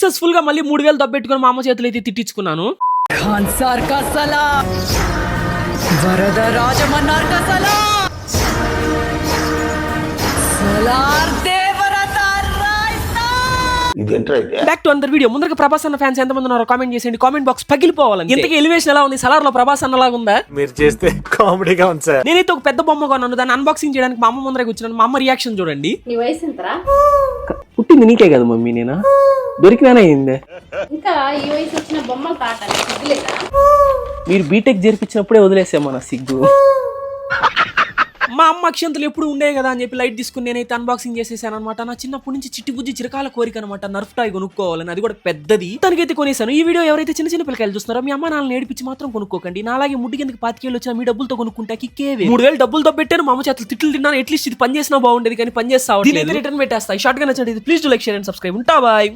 Successful గా మళ్ళీ 3000 దబ్బెట్టుకుని మా అమ్మ చేతులు అయితే తిట్టించుకున్నాను. బ్యాక్ టు అందర్ వీడియో. ముందర ప్రభాస్ అన్న ఫ్యాన్స్ ఎంతమంది ఉన్నారో కామెంట్ చేసేయండి. కామెంట్ బాక్స్ పగిలిపోవాలని. ఇంతకీ ఎలివేషన్ ఎలా ఉంది? సలార్ లో ప్రభాస్ అన్న లాగా ఉందా? మీరు చేస్తే కామెడీగా ఉంది సార్. నేనైతే ఒక పెద్ద బొమ్మ కొన్నాను, దాన్ని అన్బాక్సింగ్ చేయడానికి మా అమ్మ ముందర కూర్చున్నాను. మా అమ్మ రియాక్షన్ చూడండి. నీ వయసు ఎంతరా? పుట్టింది నీకే కదా మమ్మీ, నేనా దొరికినానే అయిందే. ఇంకా ఈ వయసు వచ్చిన బొమ్మలు తాటాలి సిగ్గులేదా? మీరు బీటెక్ జరిపించినప్పుడే వదిలేసామా నా సిగ్గు. మా అమ్మ అక్షంతలు ఎప్పుడు ఉండే కదా అని చెప్పి లైట్ తీసుకుని నేనైతే అన్బాక్సింగ్ చేసేసాను అనమాట. నా చిన్నప్పటి నుంచి చిట్టి బుజ్జి చిరకాల కోరిక అనమాట నర్ఫ్ టాయ్ కొనుక్కోవాలని. అది కూడా పెద్దది. తనకైతే కొనేసాను. ఈ వీడియో ఎవరైతే చిన్న చిన్న పిల్లకాయలు చూస్తున్నారో మీ అమ్మ నాన్న నేర్పించి మాత్రం కొనుక్కోకండి. నా అలాగే ముడ్డి కిందకి 25 వచ్చిన మీ డబ్బులతో కొనుక్కుంటే కిక్కేవే. 3000 డబ్బులతో పెట్టాను. మా అమ్మ చేతులు తిట్లు తిన్నాను. అట్లీస్ట్ ఇది పని చేసినా బాగుండేది, కానీ పని చేస్తా రిటర్న్ పెట్టేస్తా. షార్ట్ గా నచ్చండి. Please do like, share and subscribe. ఉంటా బాయ్.